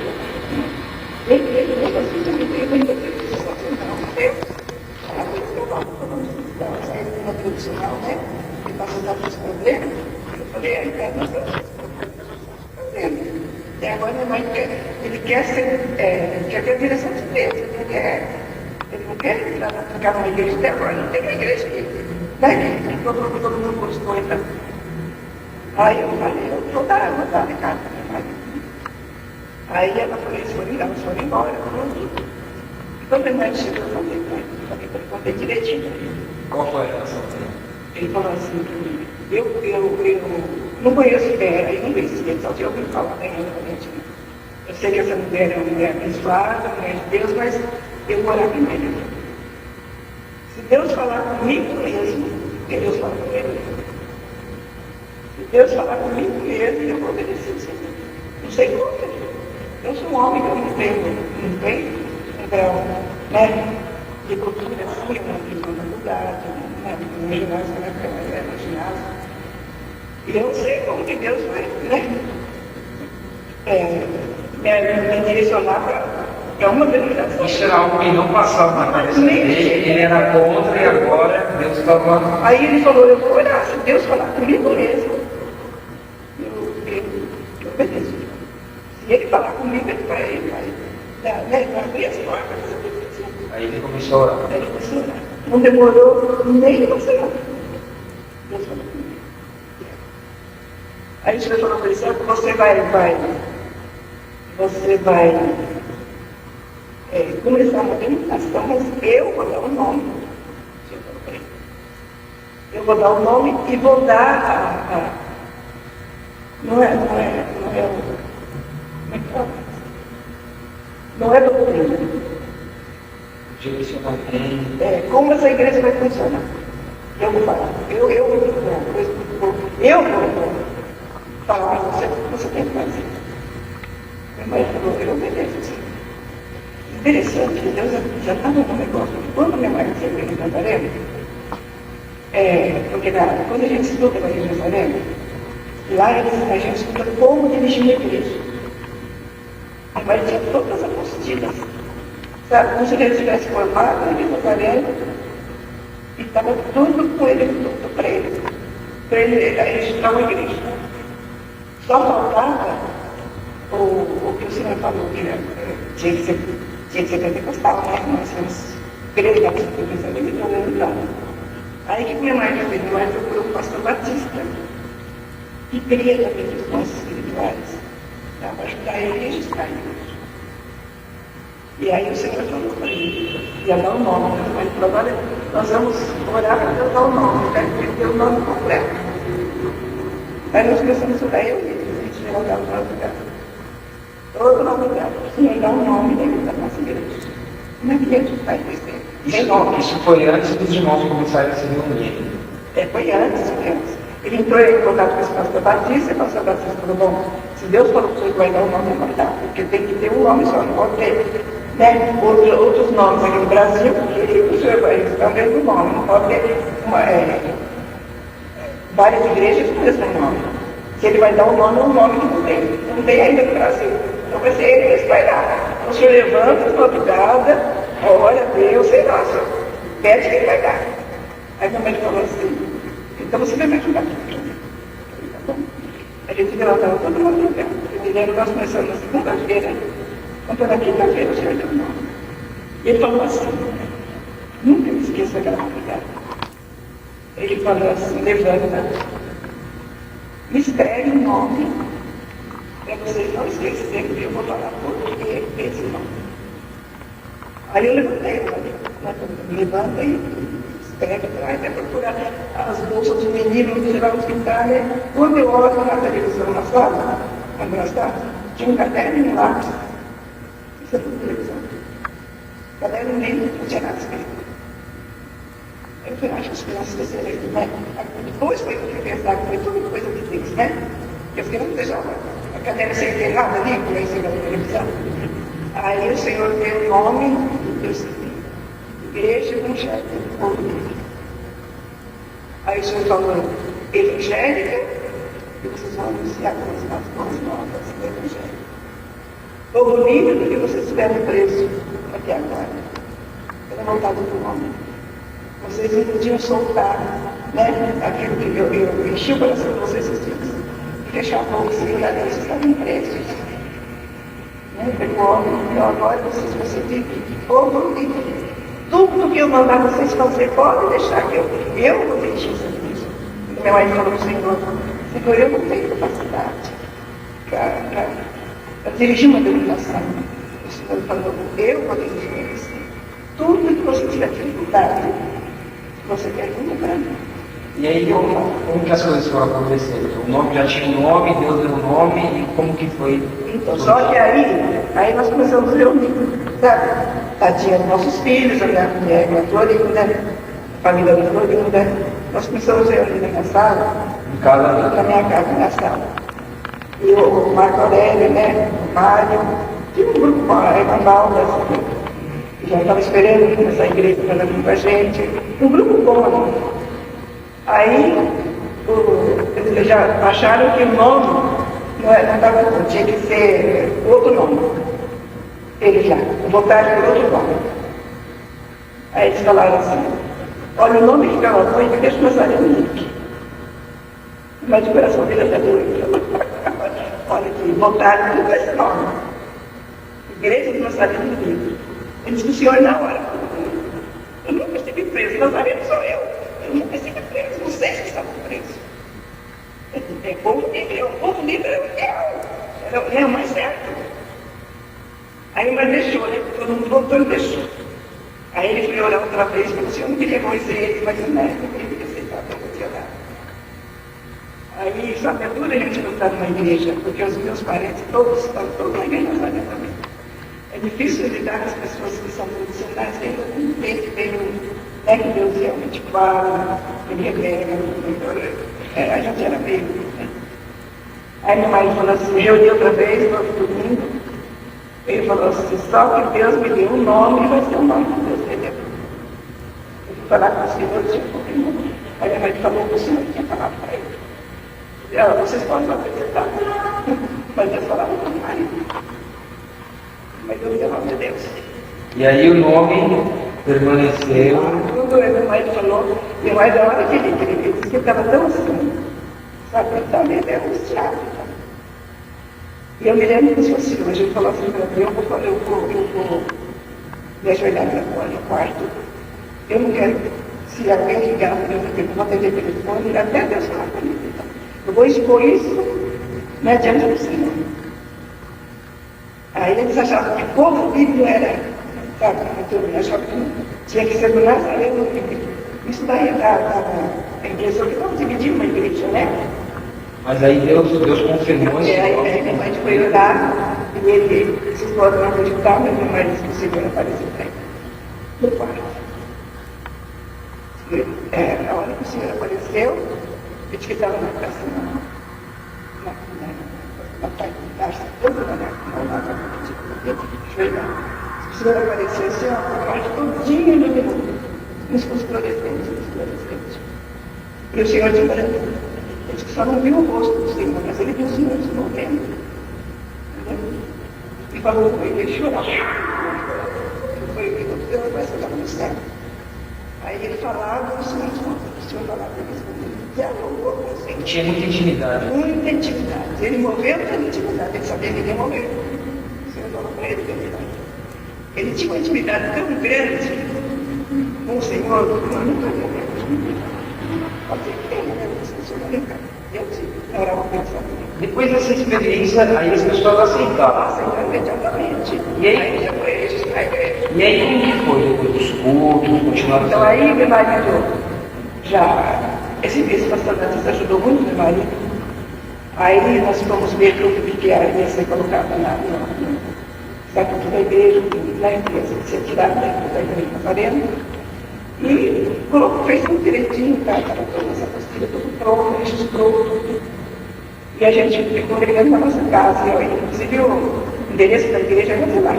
Ele assim, também veio muita preocupação. A coisa que eu falo, quando saí de uma tradicional, né? E passou a dar problemas. Eu falei, aí, nós estamos fazendo. E agora minha mãe ele quer ter a direção de Deus, ele não quer ficar numa igreja até agora, não tem uma igreja aqui, né? Todo mundo gostou, então. Aí eu falei, eu vou dar a carta para minha mãe. Aí ela falou, eles foram embora, pronto. Quando minha mãe chegou, eu falei para ele, contei direitinho. Qual foi a reação dele? Ele falou assim para mim, eu não conheço aí não conhecia, só tinha ouvido falar, né? Eu sei que essa mulher é uma mulher abençoada, mulher de Deus, mas eu vou orar primeiro. Se Deus falar comigo mesmo, porque Deus fala comigo mesmo. Se Deus falar comigo mesmo, eu vou obedecer o Senhor. Não sei como, eu sou um homem que eu não tenho um grau, né? De cultura assim, eu não fiz uma faculdade, no ginásio, na época eu era no ginásio. E eu não sei como que Deus vai, né? Me direcionar para uma denominação. Isso era algo que não passava na cabeça dele, ele era contra e agora Deus estava... Aí ele falou, eu vou orar, se Deus falar comigo mesmo, eu obedeço. Se ele falar comigo, ele vai dar, né? Vai abrir as portas. Aí ele começou a orar. Aí ele começou a orar. Não demorou nem uma semana. Deus falou comigo. Aí o Senhor falou para ele, você vai começar uma delimitação, mas eu vou dar o nome. O Senhor falou para ele. Eu vou dar o nome e vou dar não é doutrina. Direcionamento. Como essa igreja vai funcionar? Eu vou falar. Eu vou falar para você o que você tem que fazer. Minha mãe falou, eu obedeço. Interessante que Deus já estava no negócio. Quando minha mãe recebeu em Nazaré, porque quando a gente estuda na igreja de Nazaré, lá a gente estuda como dirigir uma igreja. A mãe tinha todas as apostilas. Sabe, como se ele tivesse formado ali no Nazaré, e estava tudo com ele, tudo para ele. Para ele registrar uma igreja. Só faltava o que o senhor falou, que tinha que ser pentecostal, né? Nós temos grega, que foi pensando em então. Aí o que minha mãe fez? Minha mãe procurou um pastor batista, que cria também nos nossos espirituais, para ajudar ele a registrar a igreja. E aí o Senhor falou para ele, ia dar o nome, né? Ele falou, agora nós vamos orar para Deus dar o nome, né? Ele deu o nome completo. Aí nós começamos a orar, eu e a gente ia orar o nome dela. Todo o nome dela, o Senhor dá o nome dele da nossa igreja. Como é que a gente vai crescer? Isso foi antes dos irmãos começarem a se reunir. Foi antes mesmo. Ele entrou em contato com esse pastor Batista, e o pastor Batista falou, bom, se Deus falou que vai dar um nome, vai dar, porque tem que ter um nome só, não pode ter, né, outros nomes aqui no Brasil, que o senhor vai estar vendo o nome, não pode ter várias igrejas com o mesmo nome. Se ele vai dar um nome que não tem ainda no Brasil. Então vai ser ele que vai dar. Então o senhor levanta de madrugada, ora a Deus, sei lá, senhor, pede que ele vai dar. Aí minha mãe falou assim, então você vai me ajudar aqui. Tá bom? A gente levantava toda madrugada. Eu me lembro, nós começamos na segunda-feira, quando na quinta-feira o senhor deu o nome. E ele falou assim, nunca me esqueça daquela madrugada. Ele falou assim, levanta, me escreve um nome, para vocês não esquecerem que eu vou falar por que esse nome. Aí eu levantei, levanta e escreve, vai procurar as bolsas dos meninos, sei lá onde que está, né? Quando eu olho na televisão, na sala, quando nós estávamos, tinha um caderno e um lápis. Isso é tudo televisão. Caderno nem não tinha nada escrito. Eu falei, acho que as crianças esqueceram, né? Depois foi pensar que foi tudo coisa de Deus, né? Eu fiquei não deixava a cadeira ser enterrada ali, por aí em cima da televisão. Aí o Senhor deu o nome, eu escrevi, Igreja Evangélica do Povo Livre. Aí o Senhor falou, evangélica, e vocês vão anunciar as boas novas do Evangelho. Povo livre, porque vocês estiveram presos até agora, pela vontade do homem. Vocês não podiam soltar, né, aquilo que eu enchi o coração de vocês, e fechar a boca e segurar Deus, vocês estavam presos. Né, pelo homem, então agora vocês vão ser povo livre. Tudo que eu mandar vocês fazer, pode deixar que eu vou dirigir essa igreja. Meu marido falou para o Senhor, eu não tenho capacidade para dirigir uma denominação. O Senhor falou, eu vou dirigir você. Tudo que você tiver dificuldade, você pergunta para mim. E aí, como que as coisas foram acontecendo? O nome já tinha um nome, Deus deu um nome, e como que foi? Então, só que aí nós começamos a reunir, sabe? Tadinha dos nossos filhos, a minha Florinda, a família da Florinda. Nós começamos a reunir na minha sala, na minha casa, na minha sala. E o Marco Aurélio, né? O Mário, tinha um grupo, a Evanalda, assim, que já estava esperando nessa igreja para vir com a gente. Um grupo bom, né? Aí, eles já acharam que o nome não estava bom, tinha que ser outro nome. Eles já votaram por outro nome. Aí eles falaram assim, olha, o nome que ficava bom é Igreja Nazareno Livre. Mas o coração dele até doido. Olha aqui, votaram por esse nome. Igreja do Nazareno Livre. Ele disse, o senhor na hora. Eu nunca estive preso, Nazareno sou eu. Eu nunca estive preso, vocês que estavam presos. É povo livre, o povo livre é o mais certo. Aí mas deixou, né? Todo mundo voltou e deixou. Aí ele foi orar outra vez, falou, o senhor não queria conhecer ele, mas não é, eu queria aceitar para funcionar. Aí só é dura a gente não estar numa igreja, porque os meus parentes todos estão todos na igreja também. É difícil lidar com as pessoas que são tradicionais, que ainda não tem que Deus realmente fala, ele revela, a gente era meio. Né? Aí meu marido falou assim, reuniu outra vez, nós domingo, ele falou assim, só que Deus me deu um nome, vai ser o nome que Deus me deu. Eu fui falar com o senhor, o senhor confirmou. Aí meu marido falou que o senhor tinha falado para ele. Vocês podem não acreditar, mas Deus falava com o marido. Mas Deus deu o nome de Deus. E aí o nome permaneceu. Quando meu marido falou, meu marido, na hora que ele disse que eu estava tão assim, sabe, eu estava meio angustiado. E eu me lembro que se hoje ele falou assim para mim, eu vou me ajoelhar no quarto. Eu não quero, se alguém ligar, eu vou atender o telefone, até Deus falar comigo. Então, eu vou expor isso, né, diante do Senhor. Aí eles achavam que povo livre não era, sabe, achavam que tinha que ser do Nazareno livre. Isso daí dá a impressão que não dividiu uma igreja, né? Mas aí Deus confirmou isso. Aí minha mãe foi orar e ele, vocês podem não acreditar, mas meu marido disse que o Senhor apareceu para ele no quarto. A hora que o Senhor apareceu, Eu disse que estava na praça, na parte de baixo, toda na lata, o senhor apareceu assim, ó, a parte todinha iluminou, uns fluorescentes. E o senhor disse, ele disse que só não viu o rosto do senhor, mas ele viu o senhor se movendo. E falou com ele, ele chorava. Foi o que Deus vai chegar no céu. Aí ele falava, o senhor falava, ele dialogou com o Senhor. Tinha muita intimidade. Muita intimidade. Ele moveu pela intimidade, ele sabia que ele ia morrer. O Senhor falou para ele, ele tinha uma intimidade tão grande com o Senhor, que eu nunca vi. Pode ser que tenha, né? O Senhor não lembra. Eu orava pensando. Depois dessa experiência, aí as pessoas aceitaram. Aceitaram imediatamente. E aí? Aí já foi registrar a igreja. E aí como que foi depois dos cultos, continuaram Então aí meu marido esse pastor antes ajudou muito meu marido. Aí nós fomos ver tudo que ia ser colocado no estatuto da igreja, né, que ia ser tirado da igreja Nazareno. E fez tudo direitinho, tá? Estava toda essa apostila, tudo pronto, registrou tudo. E a gente ficou congregando na nossa casa. E, inclusive o endereço da igreja é lá.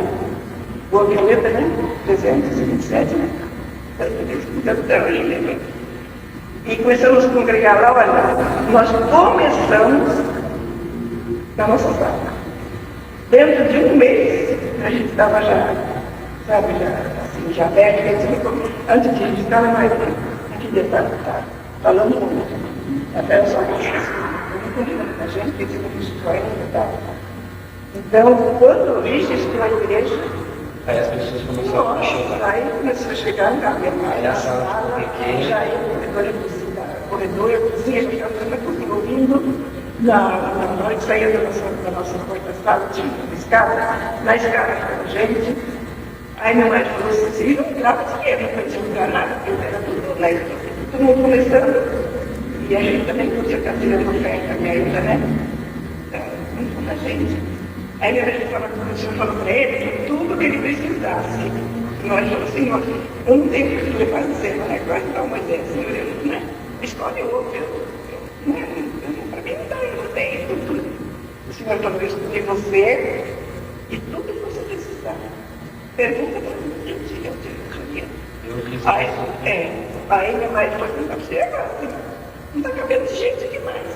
Boa Violeta, né? 327, né? Até hoje, lembro. E começamos a congregar lá, olha, nós começamos na nossa sala. Dentro de um mês, a gente estava já, sabe, já velho, antes de registrar, mas aqui deve estar falando muito. Até os olhos, a gente que se registrou ainda. Então, quando registrou a igreja, Aí as pessoas começaram a chegar. Aí começou a chegar na minha Aí a sala pequena. já ia no corredor, a cozinha, já estava na cozinha ouvindo. Na noite saía da nossa porta sala, tinha uma escada, na escada ficava gente. Aí meu marido falou assim, ele não grava dinheiro, não podia mudar nada, porque era tudo, né? Todo mundo começando. E a gente também podia estar tirando oferta ainda, né? Muita gente. Aí meu marido o senhor falou para ele tudo que ele precisasse. Nós falamos assim, eu não tenho o que levar de cima, né? Vai dar uma ideia, senhor, né? Escolhe outro, para mim não dá, eu não tenho tudo. O senhor falou, eu escolhi você e tudo que você precisar. Pergunta para mim, eu digo. Aí meu marido foi perguntar para você, agora, não está cabendo gente demais.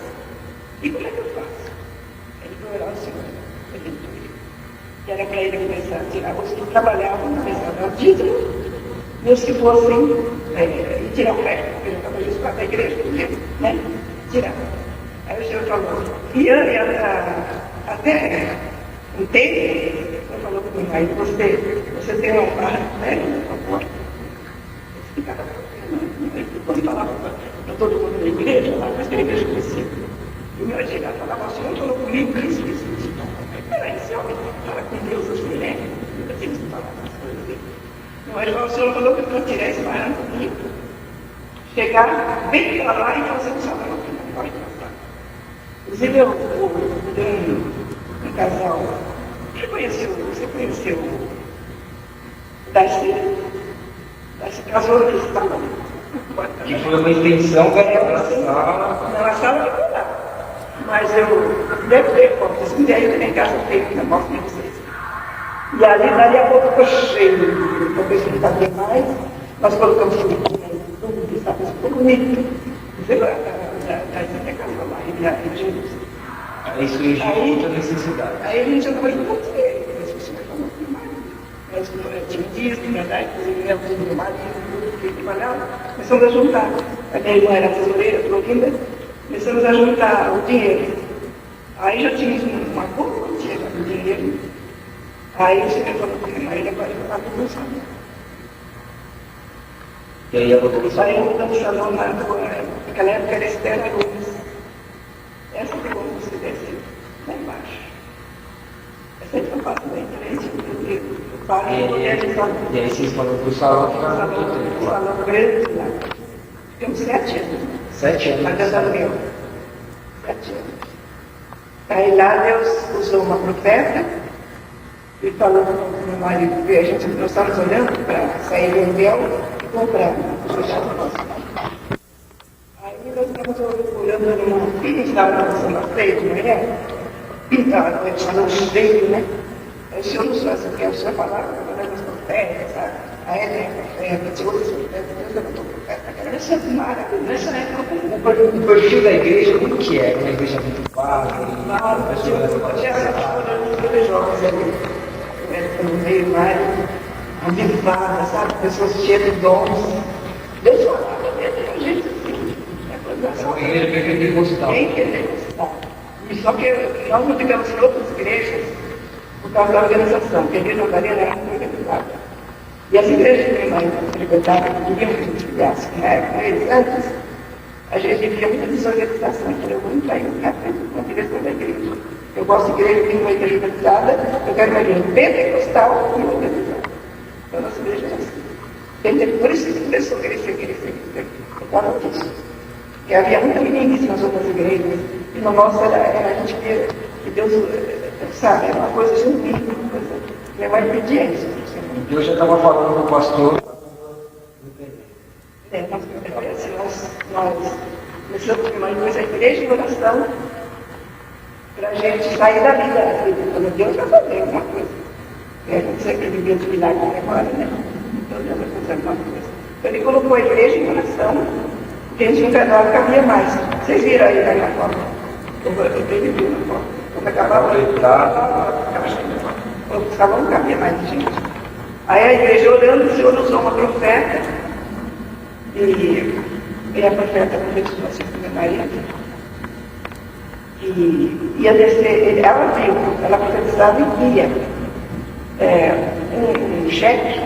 E como é que eu faço? Ele foi orar ao senhor. Que era para ele começar a tirar os que trabalhavam, começar a dar o título, e os que fossem tirar o pé, porque ele estava registrado da igreja, né? Tirar. Aí o senhor falou, e até um tempo, ele falou para mim, aí você tem um bar, né? Por favor. Ficava quando falava para todo mundo da igreja, lá, mas que a igreja conhecia. E o meu chegava e falava, o senhor falou comigo, isso. Peraí, esse homem fala com Deus, assim, né? Eu tenho que falar essas coisas assim. Não, o senhor falou que eu vou tirar esse barranco comigo, chegar bem para lá e fazer um salão que não pode passar. Inclusive, eu tenho um casal, você conheceu o Darcy? Darcy casou no estava. Que foi uma extensão da sala. Não, a sala ficou lá. Mas eu devo ter fotos, se quiser, eu tenho em casa feita, eu mostro para vocês. E ali, dali a pouco, ficou cheio. Talvez não cabia mais, nós colocamos tudo que estava ficou bonito. Você vai, até casou lá, em Jesus. Aí surgiu outra necessidade. Aí a gente andou junto com ele, mas o senhor falou com o marido. Mas tinha disco, verdade, inclusive eu tinha meu marido, que trabalhava, começamos a juntar. A minha irmã era tesoureira, Florinda. Começamos a juntar o dinheiro. Aí já tínhamos uma boa quantia de dinheiro. Aí o senhor falou para minha mãe, agora eu estava no salão. E aí a Aí eu mudamos o salão naquela época era Estela Gomes. Essa que como você desce lá embaixo. Essa aí que eu faço bem frente, eu paro e mulher de salão. E aí vocês foram para o salão que estava muito tempo O lá. salão grande lá. Ficamos 7 anos. 7 anos. Na casa do meu. 7 anos. Aí lá Deus usou uma profeta e falou para o meu marido que nós estávamos olhando para sair do véu e comprar o fechado nosso. Aí nós estávamos olhando estava na sessão da freia de manhã, estava falando de veio, né? O senhor não sabe o que é, o senhor falava, das profetas, sabe? A Ellen, a pessoa dos profetas, Deus levantou profeta. Isso é maravilhoso. Nessa época, O perfil da igreja, como que é? Uma igreja muito vaga, a pessoa jovens ali, no meio mais avivada, sabe? Pessoas cheias de dons. Deus falava mesmo, a gente assim. é uma igreja pentecostal. Bem pentecostal. E só que nós não ficamos em outras igrejas por causa da organização, porque a igreja Madalena era muito organizada. E as igrejas que minha mãe frequentava, que queriam que a gente filiasse na época, eles antes, a gente via muita desorganização. Eu falei, eu vou entrar em minha frente com a direção da igreja. Eu gosto de igreja que tem uma igreja organizada, eu quero uma igreja pentecostal e organizada. Então, a nossa igreja é assim. Por isso que começou a crescer. Por causa disso. Porque havia muita meninice nas outras igrejas, e no nosso era a gente via que Deus, sabe, era uma coisa genuína, uma coisa. Minha mãe pedia isso. Deus já estava falando com o pastor. Nós começamos a mais a igreja de oração para a gente sair da vida, acreditando Deus vai fazer alguma coisa. A gente sempre viveu de milagre agora, né? Então Deus vai fazer alguma coisa. Então ele colocou a igreja em oração, que a gente nunca não cabia mais. Vocês viram aí na foto? Eu tenho visto na foto. Quando acabava, ficava não cabia mais, gente. Aí a igreja orando, o Senhor usou uma profeta, e a profeta profetizou assim com Maria, e ia descer, ela viu, ela profetizava e via um cheque,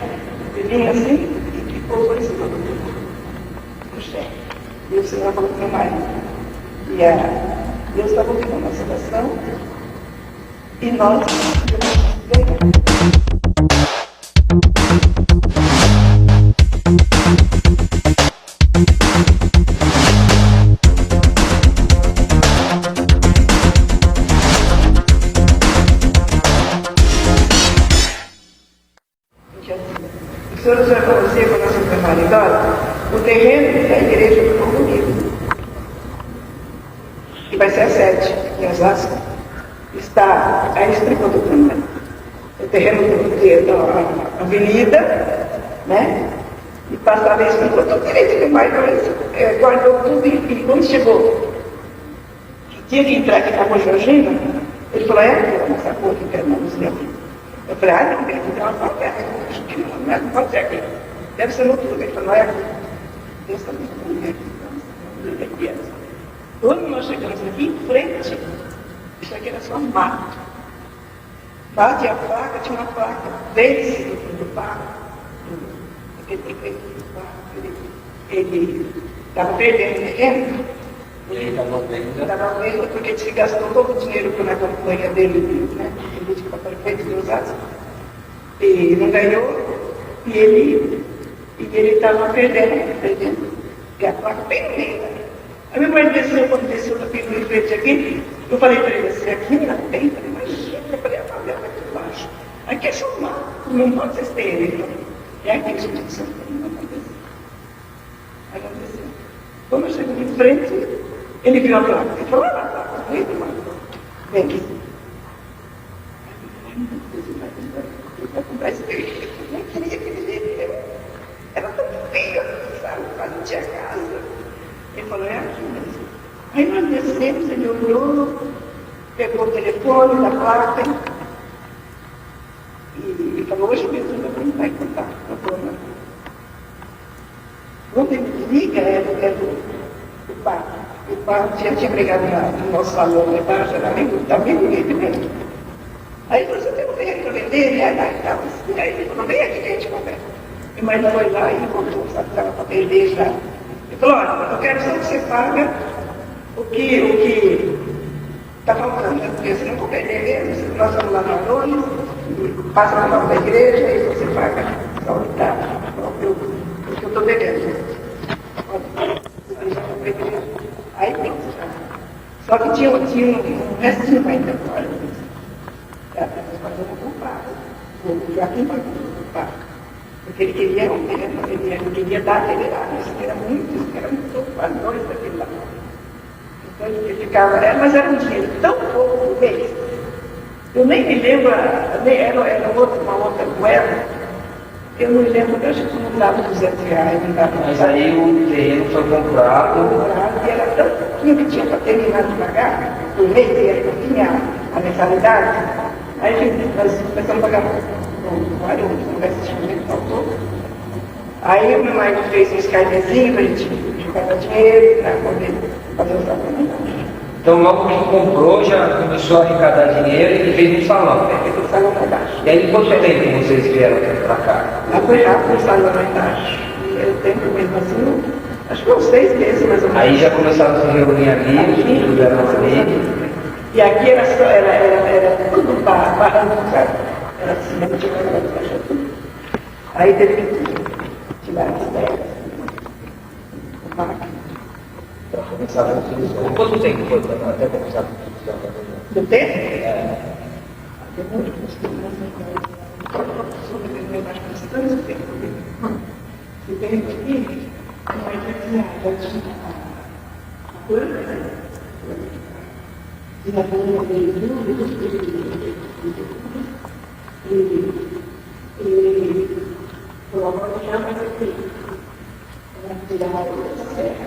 que vinha assim, e que pousou em cima do cheque. E o Senhor falou com Maria, e Deus estava ouvindo a nossa oração, e nós ganhamos. O Senhor já para você, quando nós somos maridosos, o terreno da igreja do Povo Unido, que vai ser a sede em Osasco, está a explicando também. O terreno da avenida, né? E passava isso por todo direito demais, mas guardou tudo e quando chegou, que tinha que entrar aqui na rua Georgina, ele falou, aquela nossa rua que quer não nos lembra. Eu falei, não, tem que ter uma favela, não pode ser aqui. Deve ser no outro. Ele falou, Deus está muito aqui. Quando nós chegamos aqui em frente, isso aqui era só mato. Bate a placa, tinha uma placa, vence do barco. Ele estava perdendo terreno. Ele estava vendo porque ele se gastou todo o dinheiro na campanha dele, né? Política para prefeito de Osasco. E não ganhou, e ele estava perdendo. E a placa bem no meio. A minha mãe desceu, quando desceu em frente aqui, eu falei para ele assim, aqui não tem, imagina, eu falei, a favela aqui embaixo. Aqui é só um mato, não pode ser estéreo. Ele falou, é aqui que a gente não aconteceu. Aconteceu. Quando eu chego em frente, ele viu a placa. Ele falou, a placa, vem aqui. Ele vai comprar esse peixe. Eu nem queria que ele viesse. Era tão feio, sabe? Quase não tinha casa. Ele falou, é aqui mesmo. Aí nós descemos, ele olhou, pegou o telefone da placa e falou, hoje mesmo eu vou entrar em contato com a dona. Quando ele me liga, é do pai. O pai tinha pregado no nosso salão lá embaixo, era amigo dele mesmo. Aí ele falou, você tem um terreno para vender? E aí ele falou, vem aqui que a gente conversa. E mais foi lá e contou, sabe, que estava para vender já. Ele falou, olha, eu quero só que você paga o que está faltando, né? Porque você não vai perder mesmo, nós vamos lá no Adonis, passa na nova da igreja e você paga só o que está, o que eu estou devendo. Aí tem que já. Só que tinha um restinho ainda agora. A pessoa pagou culpado. O Joaquim pagou culpado. Porque ele queria ele queria dar aquele lá. Isso era muito ocupado, dois daquele lá. Ele ficava, mas era um dinheiro tão pouco por mês. Eu nem me lembro, era uma outra moeda. Eu não me lembro, eu acho que não dava R$200, não dava. Mas aí o terreno foi comprado. E era tão pouquinho que tinha para terminar de pagar, por mês, e tinha a mensalidade. Aí nós começamos a pagar um investimento faltou. Aí o meu marido fez um escainezinho para a gente jogar dinheiro, para poder fazer os apartamentos. Então logo que comprou já começou a arrecadar dinheiro e fez um salão. Fez o salão lá embaixo. E aí quanto tempo vocês vieram para cá? Lá foi rápido o salão lá embaixo. E eu tempo mesmo assim, acho que uns 6 meses mais ou menos. Aí já começaram a se reunir aqui, tudo era ali. E aqui era só, era tudo barranco, sabe? Era assim, não tinha nada de baixo tudo. Aí teve que tirar as terras, o máquina. Quanto tempo foi até começar a funcionar? Do tempo? Demorou bastante tempo. E tem aqui, vai ter a planta, né? E a planta e coloca o chão para aqui. Para tirar a serra.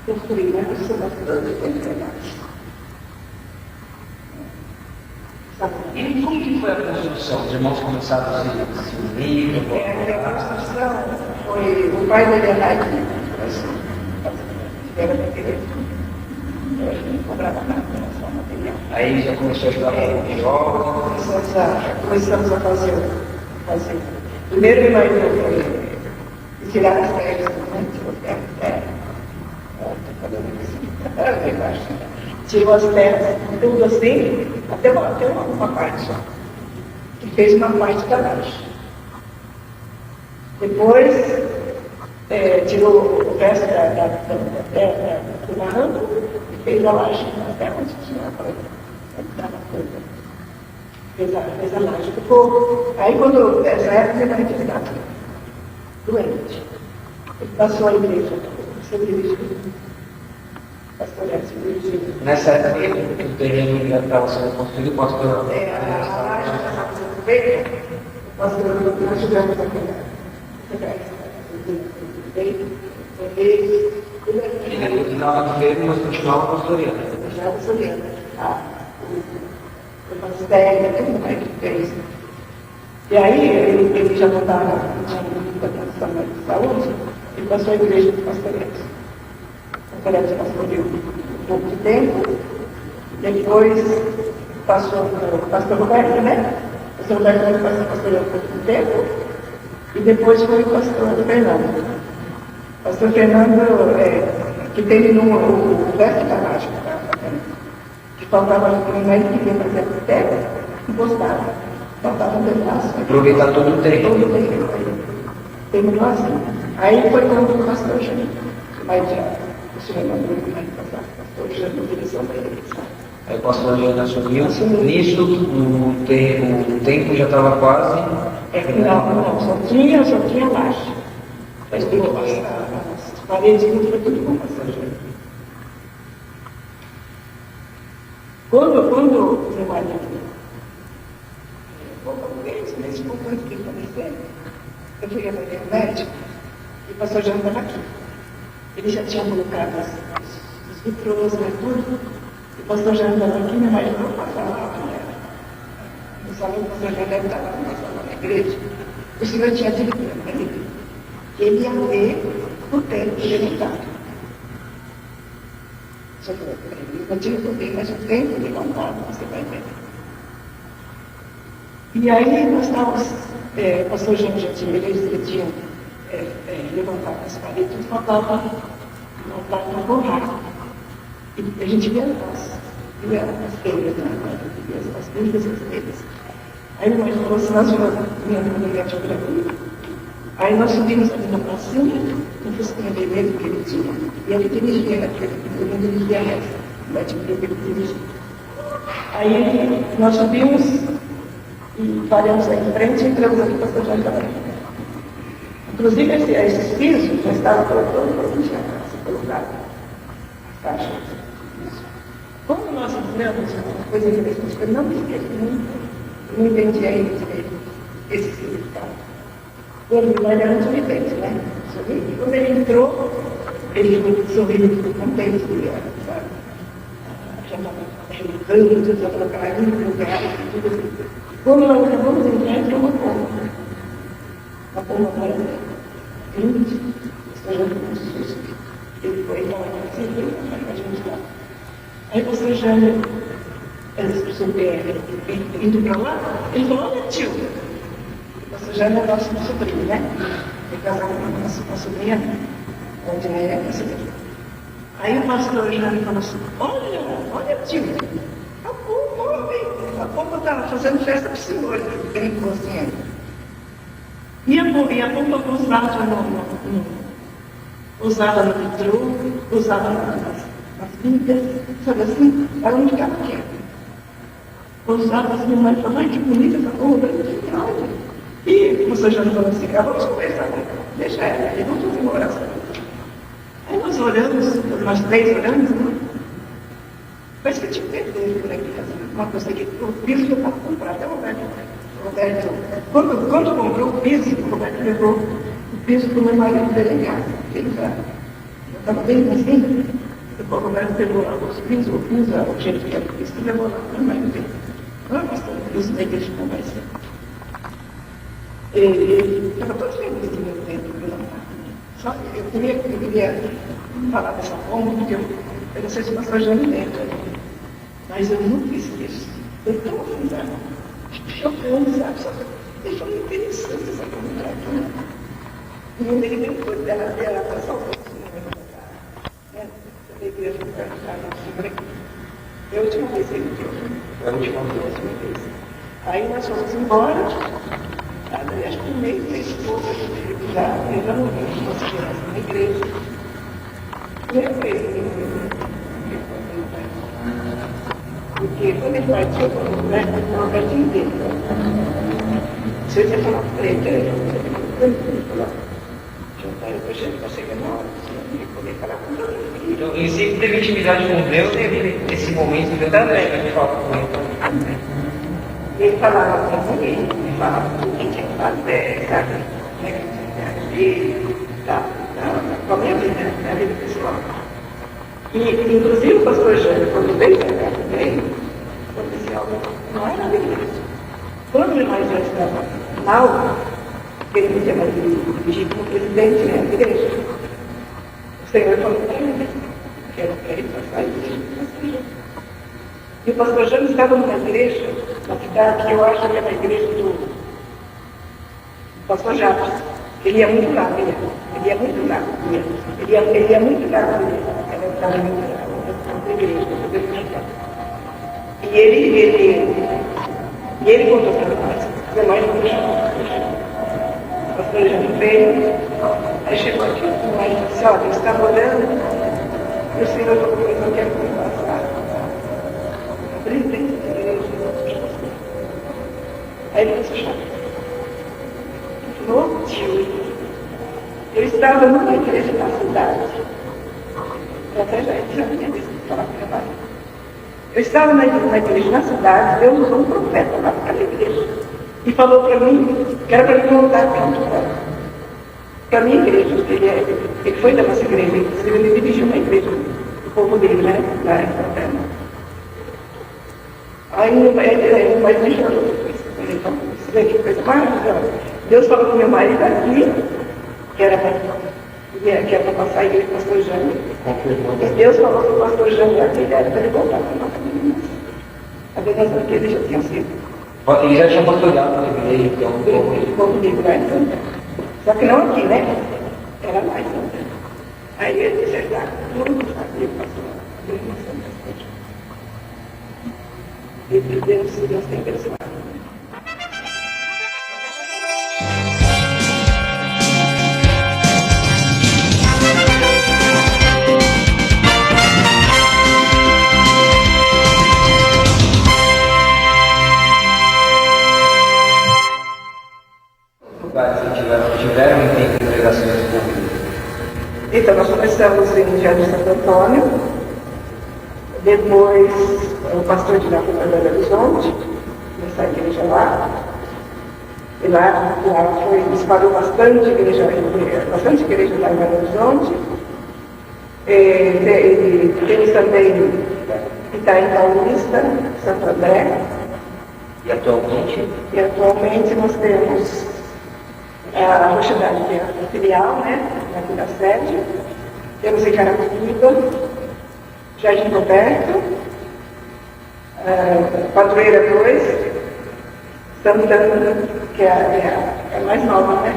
Construir, né? Isso é bastante tempo. E como que foi a construção? Os irmãos começaram a se unir? A construção foi o pai da Leonardo, era daquele, não cobrava nada, era só material. Aí já começou a ajudar com os jogos. Começamos a fazer. Primeiro meu marido foi tirar as terras, tirou as terras, tudo assim, até uma parte só. E fez uma parte da laje. Depois, tirou o resto da terra do barranco e fez a laje até onde tinha a coisa. Fez a laje. Aí, quando essa época, ele vai ficar doente. Ele passou a igreja, sobre isso. Nessa época, o terreno já estava sendo construído, o pastor. A laje estava sendo feita, o pastor nós tivemos aquela. E na hora do mesmo, nós continuávamos pastoreando. Já pastoreando. O pastério, tudo mais que fez. E aí, ele já não estava com atenção de saúde, ele passou a igreja de pastoreantes. Pastoreantes pastoreou um pouco de tempo, depois passou o pastor Roberto, né? O pastor Roberto pastoreou um pouco de tempo, e depois foi o pastor Fernando. O pastor Fernando, que terminou o resto da mágica, que faltava um médico que vinha fazer a terra, e gostava. Faltava um pedaço. Aproveitar todo o tempo. Todo o tempo. Terminou assim. Aí foi quando o pastor Jânio, mas o senhor mandou o mais passar, o pastor Jânio, direção da igreja. Aí o pastor Jânio assumiu. Nisso, o tempo já estava quase. Não, só tinha laje. Mas as paredes foi tudo com o pastor Jânio. Quando o meu marido, nesse pouco antes de falecer, eu fui ver o médico e o pastor Jânio estava aqui. Ele já tinha colocado os vitrôs, né, tudo. E o pastor Jânio estava aqui, meu marido não passava lá. No salão, o pastor Jânio deve estar lá no salão da igreja. O senhor tinha dito para ele que ele ia ver o tempo que ele estava. Só falou para ele, não tinha poder, mas o tempo de contar, você vai ver. E aí nós estávamos, o pastor Jânio já tinha, eles tinham levantado as paredes, faltava montar para borrar. E a gente via as telhas, as telhas e as telhas. Aí meu marido falou assim, nós vimos a geografia. Aí nós subimos ali na pracinha, no fusquinha vermelho que ele tinha, e ele dirigia naquele, ele dirigia essa, o médico que ele dirigia. Aí nós subimos e paramos aí em frente e entramos aqui para o pastor Jânio. Inclusive, esses pisos já estavam todos colocados. As taxas. Como nós entramos uma coisa interessante, eu não entendia esse significado. Ele era muito vivente, né? Quando ele entrou, ele foi sorrindo, contente, sabe? Ajudando, já falou aquela lugar, tudo assim. Quando nós acabamos de entrar, entrou uma pomba. Uma pomba branca, grande, estourando com um susto. Ele foi lá, assim, a gente lá. Aí você já, indo para lá, ele falou, olha tio, você já é nosso sobrinho, né? Ele casado com a sobrinha, onde é essa daqui. Aí o pastor já me falou assim, olha tio, a pomba estava fazendo festa para o senhor, brincou assim. E a pomba usava no vitrô, usava nas vidas, sabe assim, ela não ficava quieta. Usava assim, minha mãe falou, ai que bonita essa pomba, olha. E você já falou assim, vamos conversar com ela, deixa ela, e vamos fazer uma oração. Aí nós oramos, nós três oramos, né? Parece que eu tinha perdido por aqui, uma coisa que o piso que eu estava comprando, até o Roberto, quando comprou o piso, o Roberto levou o piso para o meu marido delegado. Ele já estava bem assim, o Roberto pegou lá os pisos, o jeito que era o piso, e levou lá para o meu marido dele. Vamos mostrar o piso da igreja como vai ser. Ele estava todo feliz de meu tempo, só eu queria falar dessa pomba, porque eu não sei se o pastor já me lembra, mas eu nunca esqueço. Eu estou afundada, chocando, sabe? Só que ele falou interessante essa comunidade. E ele me cuidou dela para salvar o Senhor. Da igreja do Senhor aqui. É a última vez que ele deu. É a última vez. Aí nós fomos embora. Acho que um mês e pouco eu já não vi umas crianças na igreja. Porque quando ele partiu, eu estava pertinho dele. Se eu tinha falado para ele, ele falou, eu estou chegando na hora, eu poder falar com ele. Então, ele sempre teve intimidade com Deus, teve esse momento de também, de falar com ele. Ele falava para mim, ele falava o que tinha que fazer, sabe? Com a minha vida, a vida pessoal. E, inclusive, o pastor Jânio, quando veio para cá também, oficial, não era na igreja. Quando nós já estávamos na aula, ele me chamava de dirigir como presidente da igreja, o Senhor falou para ele, que era para ele passar a igreja. E o pastor Jânio estava numa igreja, na cidade, que eu acho que era a igreja do pastor Jacques. Ele ia muito lá, ele ia muito lá, ele ia muito lá, ela estava muito lá, na igreja, e ele contou para nós não deixou. O pastor Jânio veio, aí chegou aqui, mas disse, olha, eu estava orando, e o Senhor falou, eu não quero que me passar. Presidente da igreja, aí ele começou a chorar. Ele falou, tio, eu estava numa igreja na cidade. Eu até já tinha visto falar com meu marido. Eu estava na igreja na cidade, Deus usou um profeta lá para a igreja. E falou para mim, que era para mim voltar para a minha igreja. Ele foi da nossa igreja, ele dirigiu uma igreja, o povo dele, né? Na época. Aí o pai me chorou. Ele falou, que coisa maravilhosa. Deus falou com meu marido aqui, que era para passar a igreja do pastor Jânio. E Deus falou com o pastor Jânio aqui, era para ele voltar para a nossa menina. A verdade é que ele já tinha sido. Ele já tinha pastoreado na igreja, então. O povo dele lá em Santa. Só que não aqui, né? Era lá em Santa. Aí ele disse, tudo sabia, pastor. E Deus tem abençoado. Lugares que tiveram um tempo começamos em Jardim Santo Antônio, depois o pastor de lá foi para Belo Horizonte, nessa igreja lá, e lá foi, disparou bastante igreja lá em Belo Horizonte. Temos também Itaim Paulista, Santo André. E atualmente? E atualmente nós temos a Roxidade, que é a filial, né? Aqui da sede. Temos em Carapicuíba, Jardim Roberto, Padroeira 2, Santana, que é a mais nova, né?